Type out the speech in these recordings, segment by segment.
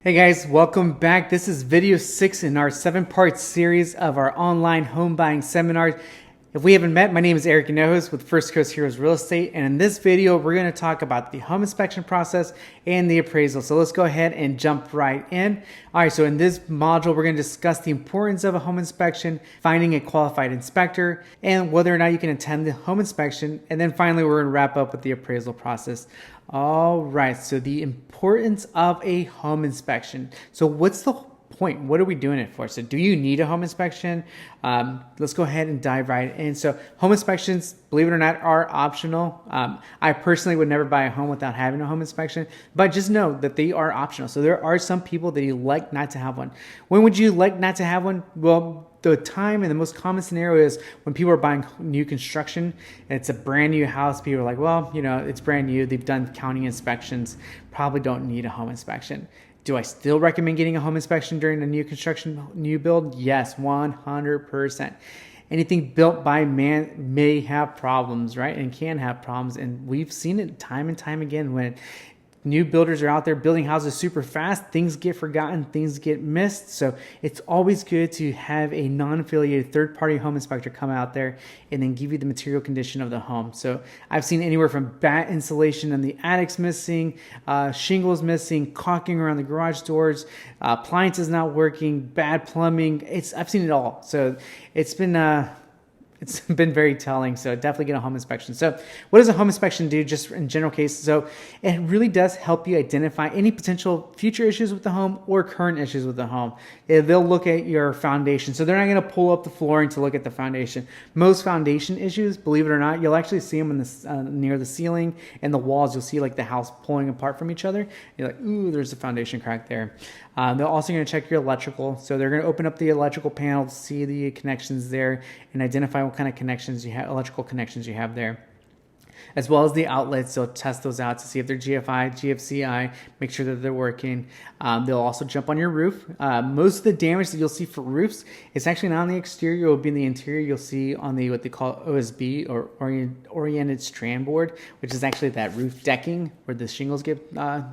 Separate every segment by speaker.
Speaker 1: Hey guys, welcome back. This is video 6 in our 7-part series of our online home buying seminars. If we haven't met, my name is Eric Hinojos with First Coast Heroes Real Estate, and in this video we're going to talk about the home inspection process and the appraisal. So let's go ahead and jump right in. Alright, so in this module we're going to discuss the importance of a home inspection, finding a qualified inspector, and whether or not you can attend the home inspection, and then finally we're going to wrap up with the appraisal process. All right, so the importance of a home inspection. So what's the point? What are we doing it for? So do you need a home inspection? Let's go ahead and dive right in. So home inspections, believe it or not, are optional. I personally would never buy a home without having a home inspection, but just know that they are optional. So there are some people that elect not to have one. When would you elect not to have one? Well, the time and the most common scenario is when people are buying new construction and it's a brand new house. People are like, well, it's brand new. They've done county inspections, probably don't need a home inspection. Do I still recommend getting a home inspection during a new construction, new build? Yes, 100%. Anything built by man may have problems, right? And can have problems. And we've seen it time and time again when new builders are out there building houses super fast, things get forgotten, things get missed. So it's always good to have a non-affiliated third-party home inspector come out there and then give you the material condition of the home. So I've seen anywhere from bat insulation in the attics missing, shingles missing, caulking around the garage doors, appliances not working, bad plumbing. I've seen it all. So it's been very telling. So definitely get a home inspection. So what does a home inspection do just in general case? So it really does help you identify any potential future issues with the home or current issues with the home. They'll look at your foundation. So they're not going to pull up the flooring to look at the foundation. Most foundation issues, believe it or not, you'll actually see them in near the ceiling and the walls. You'll see like the house pulling apart from each other. You're like, ooh, there's a foundation crack there. They're also going to check your electrical. So they're going to open up the electrical panel to see the connections there and identify what kind of connections you have, electrical connections you have there, as well as the outlets. They'll test those out to see if they're GFI, GFCI, make sure that they're working. They'll also jump on your roof. Most of the damage that you'll see for roofs is actually not on the exterior, it will be in the interior. You'll see on the what they call OSB or oriented strand board, which is actually that roof decking where the shingles get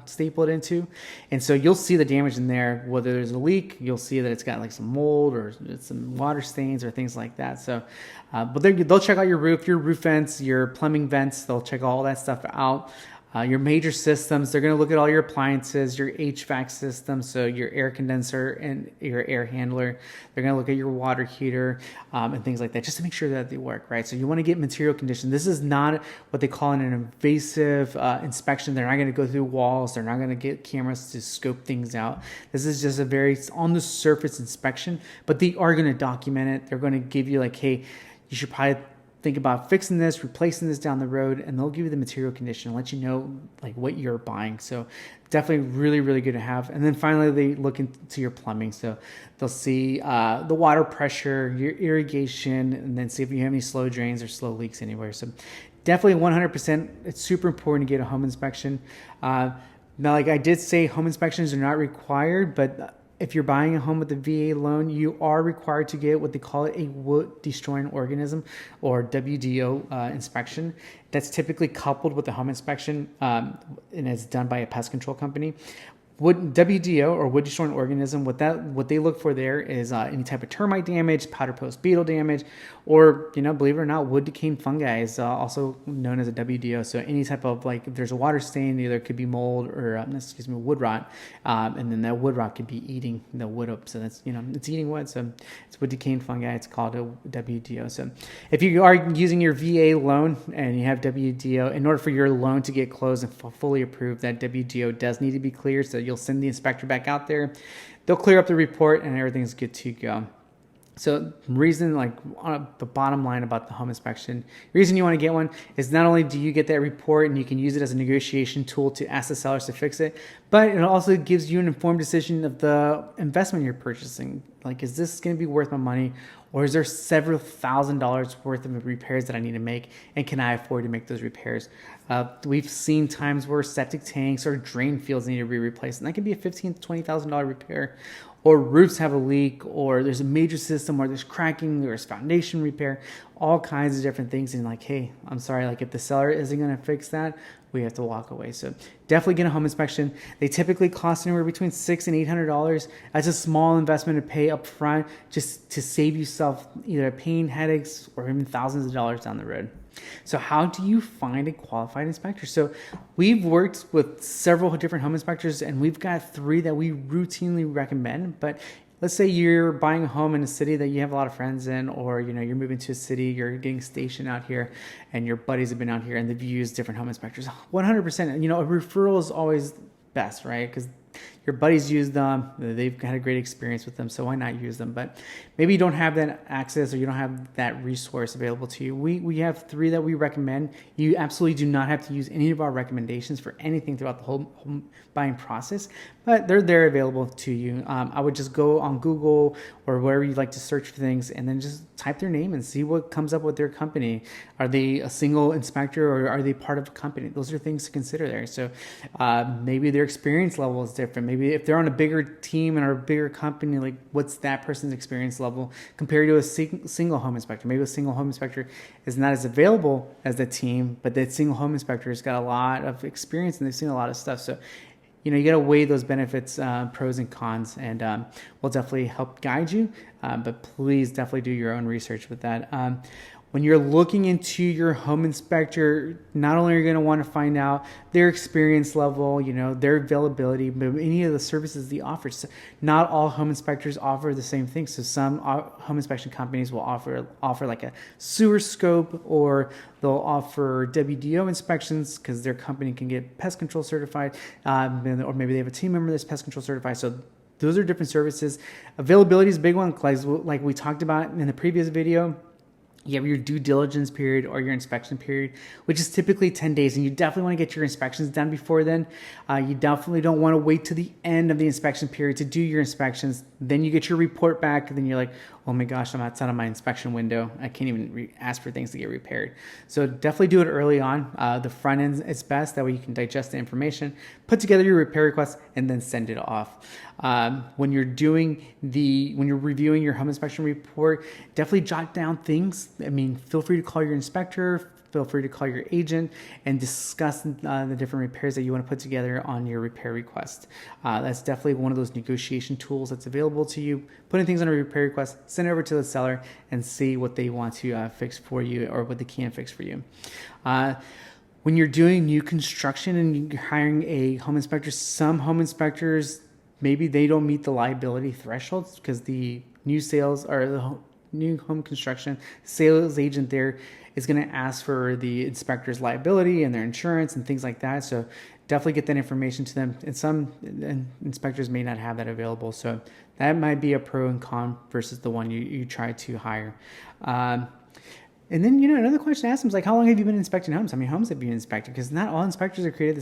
Speaker 1: stapled into. And so you'll see the damage in there. Whether there's a leak, you'll see that it's got like some mold or some water stains or things like that. So, but they'll check out your roof vents, your plumbing vents. They'll check all that stuff out. Your major systems, they're going to look at all your appliances, your HVAC system, so your air condenser and your air handler. They're going to look at your water heater and things like that, just to make sure that they work, right? So you want to get material condition. This is not what they call an invasive inspection. They're not going to go through walls. They're not going to get cameras to scope things out. This is just a very on-the-surface inspection, but they are going to document it. They're going to give you like, hey, you should probably think about fixing this, replacing this down the road, and they'll give you the material condition and let you know like what you're buying. So definitely really, really good to have. And then finally, they look into your plumbing. So they'll see the water pressure, your irrigation, and then see if you have any slow drains or slow leaks anywhere. So definitely 100%, it's super important to get a home inspection. Now, like I did say, home inspections are not required, but if you're buying a home with a VA loan, you are required to get what they call a wood destroying organism or WDO inspection. That's typically coupled with the home inspection and it's done by a pest control company. WDO or wood destroying organism, what they look for there is any type of termite damage, powder post beetle damage, or believe it or not, wood decaying fungi is also known as a WDO. So any type of like if there's a water stain, either it could be mold or wood rot, and then that wood rot could be eating the wood up. So that's it's eating wood, so it's wood decaying fungi. It's called a WDO. So if you are using your VA loan and you have WDO, in order for your loan to get closed and fully approved, that WDO does need to be cleared. So you'll send the inspector back out there. They'll clear up the report and everything's good to go. So reason, like on the bottom line about the home inspection, the reason you want to get one is not only do you get that report and you can use it as a negotiation tool to ask the sellers to fix it, but it also gives you an informed decision of the investment you're purchasing. Like, is this going to be worth my money, or is there several $1,000s worth of repairs that I need to make, and can I afford to make those repairs? We've seen times where septic tanks or drain fields need to be replaced, and that can be a $15,000 to $20,000 repair. Or roofs have a leak, or there's a major system where there's cracking, there's foundation repair, all kinds of different things. And like, hey, I'm sorry, like if the seller isn't going to fix that, we have to walk away. So definitely get a home inspection. They typically cost anywhere between $600 and $800. That's a small investment to pay up front just to save yourself either pain, headaches, or even thousands of dollars down the road. So how do you find a qualified inspector? So we've worked with several different home inspectors, and we've got 3 that we routinely recommend. But let's say you're buying a home in a city that you have a lot of friends in, or you're moving to a city, you're getting stationed out here, and your buddies have been out here, and they've used different home inspectors. 100%. A referral is always best, right? Because your buddies use them, they've had a great experience with them, so why not use them? But maybe you don't have that access, or you don't have that resource available to you. We have 3 that we recommend. You absolutely do not have to use any of our recommendations for anything throughout the whole home buying process, but they're there available to you. I would just go on Google or wherever you like to search for things, and then just type their name and see what comes up with their company. Are they a single inspector, or are they part of a company? Those are things to consider there. So maybe their experience level is different. Maybe if they're on a bigger team and a bigger company, like what's that person's experience level compared to a single home inspector? Maybe a single home inspector is not as available as the team, but that single home inspector has got a lot of experience and they've seen a lot of stuff. So you got to weigh those benefits, pros and cons, and we'll definitely help guide you. But please definitely do your own research with that. When you're looking into your home inspector, not only are you going to want to find out their experience level, their availability, but any of the services they offer. So not all home inspectors offer the same thing. So some home inspection companies will offer like a sewer scope, or they'll offer WDO inspections because their company can get pest control certified, or maybe they have a team member that's pest control certified. So those are different services. Availability is a big one, like we talked about in the previous video. You have your due diligence period or your inspection period, which is typically 10 days. And you definitely want to get your inspections done before then. You definitely don't want to wait to the end of the inspection period to do your inspections. Then you get your report back, and then you're like, oh my gosh, I'm outside of my inspection window. I can't even ask for things to get repaired. So definitely do it early on. The front end is best. That way you can digest the information, put together your repair request, and then send it off. When you're reviewing your home inspection report, definitely jot down things. Feel free to call your inspector, feel free to call your agent, and discuss the different repairs that you want to put together on your repair request. That's definitely one of those negotiation tools that's available to you. Putting things on a repair request, send it over to the seller, and see what they want to fix for you, or what they can fix for you. When you're doing new construction and you're hiring a home inspector, some home inspectors, maybe they don't meet the liability thresholds because the new sales or the new home construction sales agent there is going to ask for the inspector's liability and their insurance and things like that. So definitely get that information to them. And some inspectors may not have that available. So that might be a pro and con versus the one you try to hire. And then, another question to ask them is like, how long have you been inspecting homes? How many homes have you inspected? Because not all inspectors are created the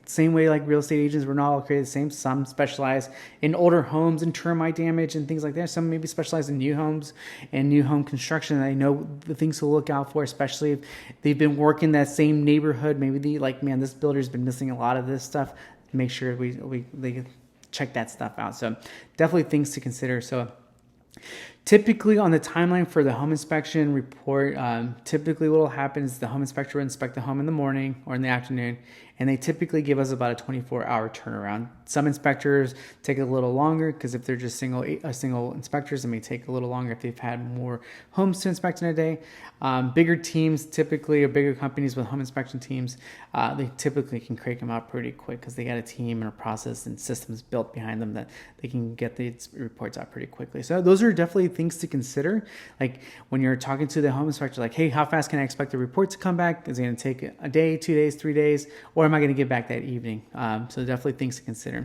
Speaker 1: same way like real estate agents. We're not all created the same. Some specialize in older homes and termite damage and things like that. Some maybe specialize in new homes and new home construction. I know the things to look out for, especially if they've been working that same neighborhood. Maybe this builder's been missing a lot of this stuff. Make sure they check that stuff out. So definitely things to consider. So typically on the timeline for the home inspection report, typically what will happen is the home inspector will inspect the home in the morning or in the afternoon, and they typically give us about a 24-hour turnaround. Some inspectors take a little longer because if they're just single inspectors, it may take a little longer if they've had more homes to inspect in a day. Bigger teams typically, or bigger companies with home inspection teams, they typically can crank them out pretty quick because they got a team and a process and systems built behind them that they can get the reports out pretty quickly. So those are definitely things to consider. Like when you're talking to the home inspector, like, hey, how fast can I expect the report to come back? Is it going to take a day, 2 days, 3 days, or am I going to get back that evening? So definitely things to consider.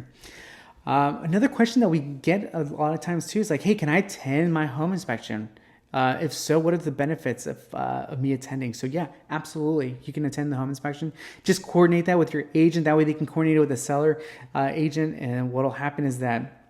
Speaker 1: Another question that we get a lot of times too is like, hey, can I attend my home inspection? If so, what are the benefits of me attending? So yeah, absolutely. You can attend the home inspection. Just coordinate that with your agent. That way they can coordinate it with the seller agent. And what'll happen is that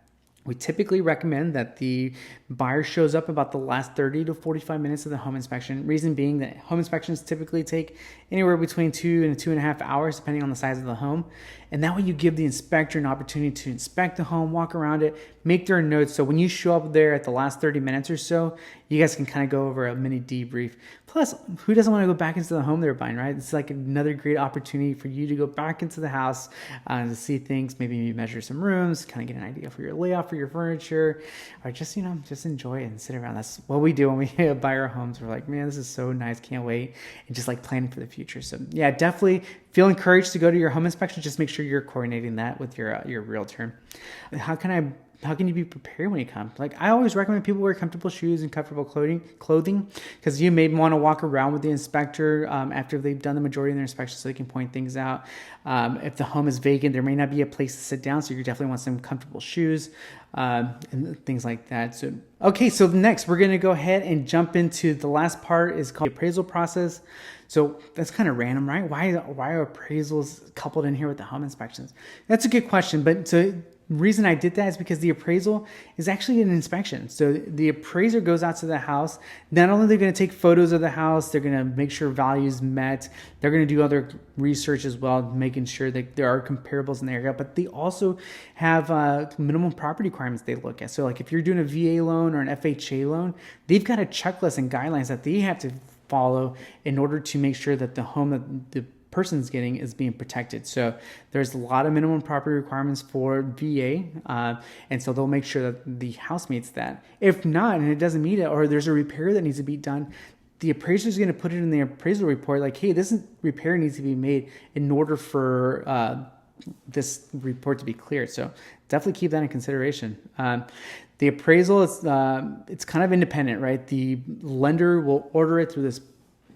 Speaker 1: We typically recommend that the buyer shows up about the last 30 to 45 minutes of the home inspection. Reason being that home inspections typically take anywhere between 2 and 2.5 hours, depending on the size of the home. And that way you give the inspector an opportunity to inspect the home, walk around it, make their notes. So when you show up there at the last 30 minutes or so, you guys can kind of go over a mini debrief. Plus, who doesn't want to go back into the home they're buying, right? It's like another great opportunity for you to go back into the house to see things, maybe you measure some rooms, kind of get an idea for your layout for your furniture, or just, just enjoy it and sit around. That's what we do when we buy our homes. We're like, man, this is so nice, can't wait, and just like planning for the future. So yeah, definitely feel encouraged to go to your home inspection. Just make sure you're coordinating that with your realtor. How can you be prepared when you come? Like, I always recommend people wear comfortable shoes and comfortable clothing, because you may want to walk around with the inspector after they've done the majority of their inspection, so they can point things out. If the home is vacant, there may not be a place to sit down, so you definitely want some comfortable shoes and things like that. So, okay, so next we're going to go ahead and jump into the last part, is called the appraisal process. So that's kind of random, right? Why are appraisals coupled in here with the home inspections? That's a good question, but reason I did that is because the appraisal is actually an inspection. So the appraiser goes out to the house. Not only are they going to take photos of the house, they're going to make sure values met. They're going to do other research as well, making sure that there are comparables in the area. But they also have minimum property requirements they look at. So like if you're doing a VA loan or an FHA loan, they've got a checklist and guidelines that they have to follow in order to make sure that the home that the person's getting is being protected. So there's a lot of minimum property requirements for VA, and so they'll make sure that the house meets that. If not, and it doesn't meet it, or there's a repair that needs to be done, the appraiser is going to put it in the appraisal report, like, hey, this repair needs to be made in order for this report to be cleared. So definitely keep that in consideration. The appraisal is it's kind of independent, right? The lender will order it through this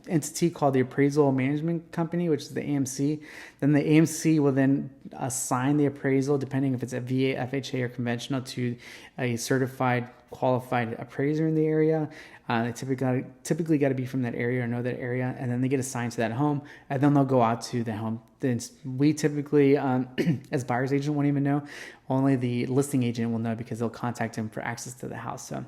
Speaker 1: entity called the Appraisal Management Company, which is the AMC. Then the AMC will then assign the appraisal, depending if it's a VA, FHA, or conventional, to a certified, qualified appraiser in the area. They typically got to be from that area or know that area, and then they get assigned to that home, and then they'll go out to the home. Then we typically, as buyer's agent, won't even know. Only the listing agent will know, because they'll contact him for access to the house. So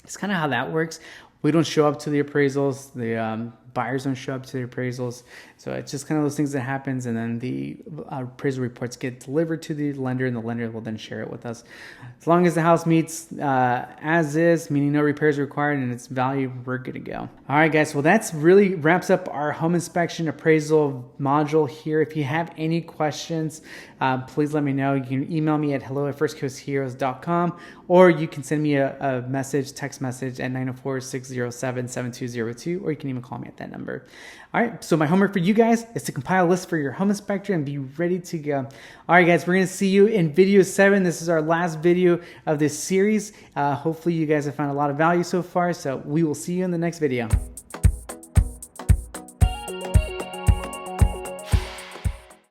Speaker 1: it's kind of how that works. We don't show up to the appraisals. The buyers don't show up to the appraisals. So it's just kind of those things that happens, and then the appraisal reports get delivered to the lender, and the lender will then share it with us. As long as the house meets as is, meaning no repairs required, and its value, we're good to go. All right, guys. Well, that's really wraps up our home inspection appraisal module here. If you have any questions, please let me know. You can email me at hello@firstcoastheroes.com, or you can send me a message, text message at 904-607-7202, or you can even call me at that number. All right, so my homework for you guys is to compile a list for your home inspector and be ready to go. All right, guys, we're going to see you in video 7. This is our last video of this series. Hopefully you guys have found a lot of value so far, so we will see you in the next video.